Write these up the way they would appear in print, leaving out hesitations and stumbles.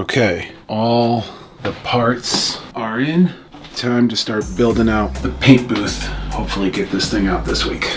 Okay, all the parts are in. Time to start building out the paint booth. Hopefully get this thing out this week.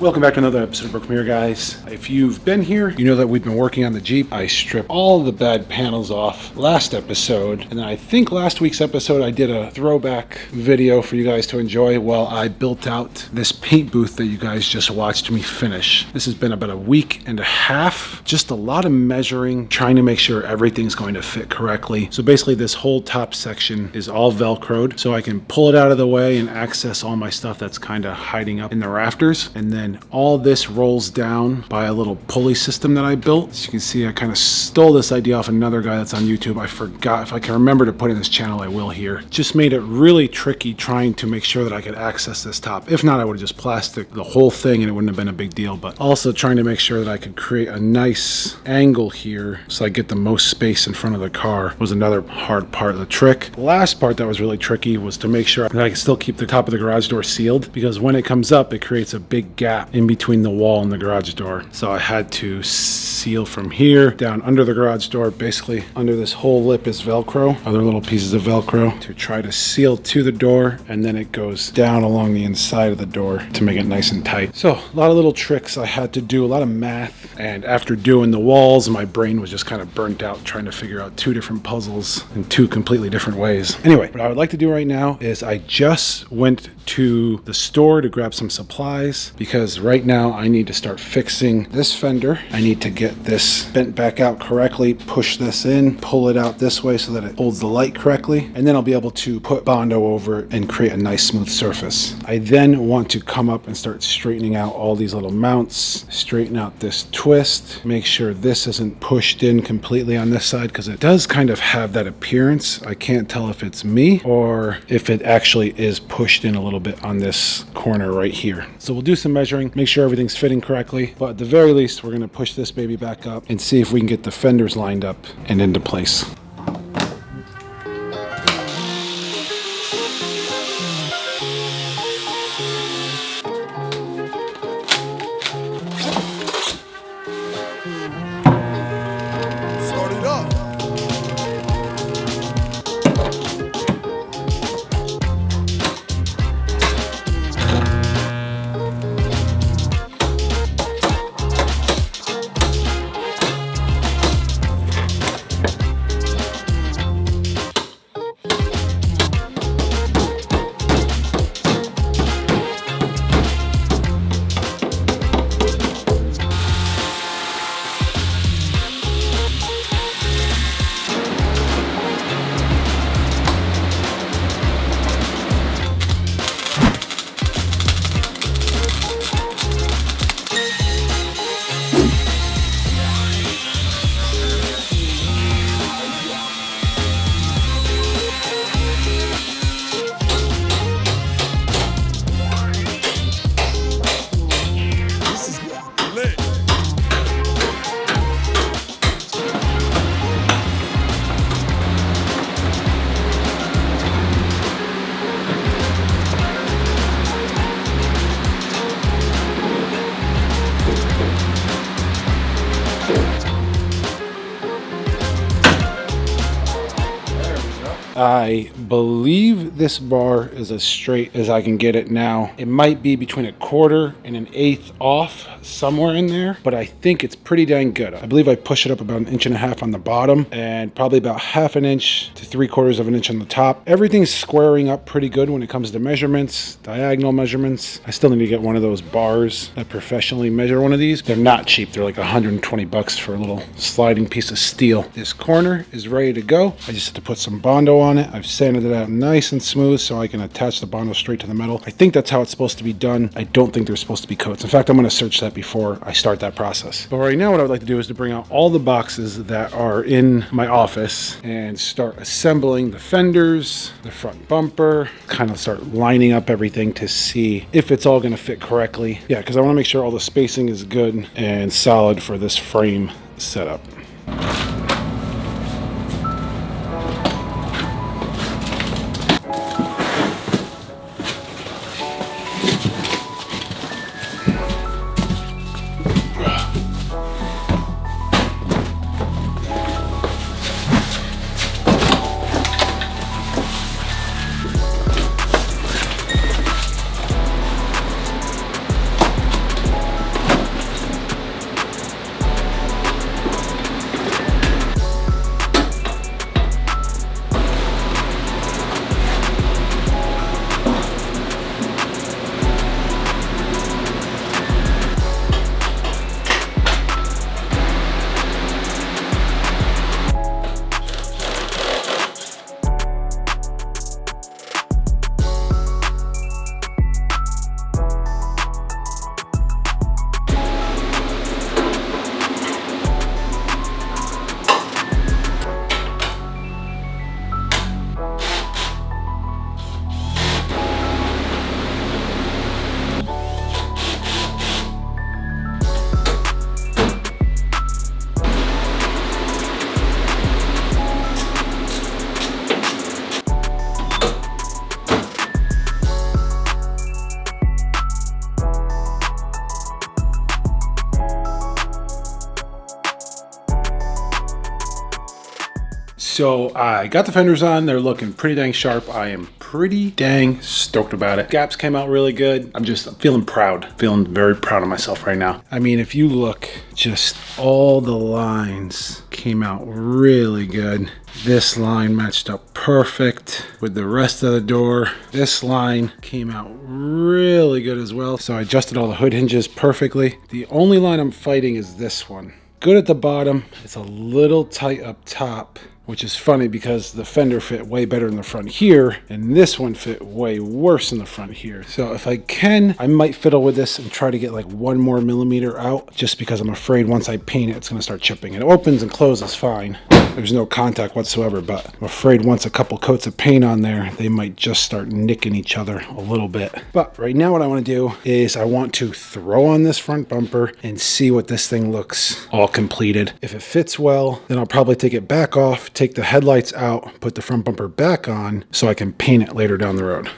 Welcome back to another episode of Broken Jaguar, guys. If you've been here, you know that we've been working on the Jeep. I stripped all the bad panels off last episode, and then I think last week's episode I did a throwback video for you guys to enjoy while I built out this paint booth that you guys just watched me finish. This has been about a week and a half, just a lot of measuring, trying to make sure everything's going to fit correctly. So basically this whole top section is all Velcroed, so I can pull it out of the way and access all my stuff that's kind of hiding up in the rafters. And then all this rolls down by a little pulley system that I built. As you can see, I kind of stole this idea off another guy that's on YouTube. I forgot. If I can remember to put in this channel, I will here. Just made it really tricky trying to make sure that I could access this top. If not, I would have just plastic the whole thing and it wouldn't have been a big deal. But also trying to make sure that I could create a nice angle here so I get the most space in front of the car was another hard part of the trick. The last part that was really tricky was to make sure that I could still keep the top of the garage door sealed, because when it comes up, it creates a big gap in between the wall and the garage door. So I had to seal from here down under the garage door. Basically under this whole lip is Velcro, other little pieces of Velcro to try to seal to the door, and then it goes down along the inside of the door to make it nice and tight. So a lot of little tricks I had to do, a lot of math, and after doing the walls, my brain was just kind of burnt out trying to figure out two different puzzles in two completely different ways. Anyway, what I would like to do right now is I just went to the store to grab some supplies, because right now I need to start fixing this fender. I need to get get this bent back out correctly, push this in, pull it out this way so that it holds the light correctly, and then I'll be able to put Bondo over it and create a nice smooth surface. I then want to come up and start straightening out all these little mounts, straighten out this twist, make sure this isn't pushed in completely on this side because it does kind of have that appearance. I can't tell if it's me or if it actually is pushed in a little bit on this corner right here. So we'll do some measuring, make sure everything's fitting correctly, but at the very least we're going to push this baby back up and see if we can get the fenders lined up and into place. I believe this bar is as straight as I can get it now. It might be between 1/4 and 1/8 off, somewhere in there, but I think it's pretty dang good. I believe I push it up about 1.5 inches on the bottom and probably about 1/2 inch to 3/4 of an inch on the top. Everything's squaring up pretty good when it comes to measurements, diagonal measurements. I still need to get one of those bars that professionally measure one of these. They're not cheap. They're like 120 bucks for a little sliding piece of steel. This corner is ready to go. I just have to put some Bondo on it. I've sanded it out nice and smooth so I can attach the Bondo straight to the metal. I think that's how it's supposed to be done. I don't think there's supposed to be coats. In fact, I'm going to search that before I start that process. But right now what I would like to do is to bring out all the boxes that are in my office and start assembling the fenders, the front bumper, kind of start lining up everything to see if it's all going to fit correctly. Yeah, because I want to make sure all the spacing is good and solid for this frame setup. So I got the fenders on. They're looking pretty dang sharp. I am pretty dang stoked about it. Gaps came out really good. I'm feeling proud. Feeling very proud of myself right now. I mean, if you look, just all the lines came out really good. This line matched up perfect with the rest of the door. This line came out really good as well. So I adjusted all the hood hinges perfectly. The only line I'm fighting is this one, good at the bottom. It's a little tight up top, which is funny because the fender fit way better in the front here, and this one fit way worse in the front here. So if I can, I might fiddle with this and try to get like 1 more millimeter out, just because I'm afraid once I paint it, it's gonna start chipping. It opens and closes fine. There's no contact whatsoever, but I'm afraid once a couple coats of paint on there, they might just start nicking each other a little bit. But right now what I want to do is I want to throw on this front bumper and see what this thing looks all completed. If it fits well, then I'll probably take it back off, take the headlights out, put the front bumper back on so I can paint it later down the road.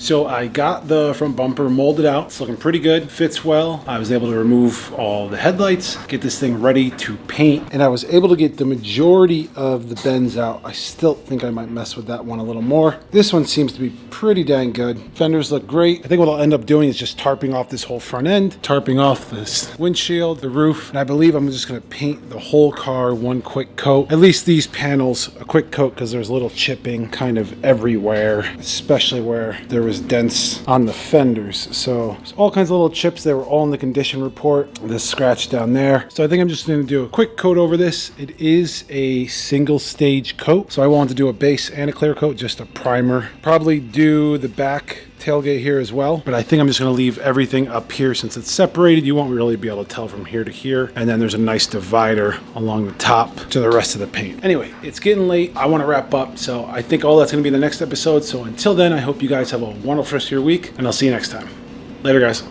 So I got the front bumper molded out. It's looking pretty good, fits well. I was able to remove all the headlights, get this thing ready to paint, and I was able to get the majority of the bends out. I still think I might mess with that one a little more. This one seems to be pretty dang good. Fenders look great. I think what I'll end up doing is just tarping off this whole front end, tarping off this windshield, the roof, and I believe I'm just gonna paint the whole car one quick coat. At least these panels, a quick coat, because there's a little chipping kind of everywhere, especially where there was dents on the fenders. So there's all kinds of little chips. They were all in the condition report. This scratch down there. So I think I'm just going to do a quick coat over this. It is a single stage coat, so I want to do a base and a clear coat, just a primer. Probably do the back tailgate here as well, but I think I'm just going to leave everything up here since it's separated. You won't really be able to tell from here to here, and then there's a nice divider along the top to the rest of the paint. Anyway, it's getting late. I want to wrap up, so I think all that's going to be the next episode. So until then, I hope you guys have a wonderful rest of your week, and I'll see you next time. Later, guys.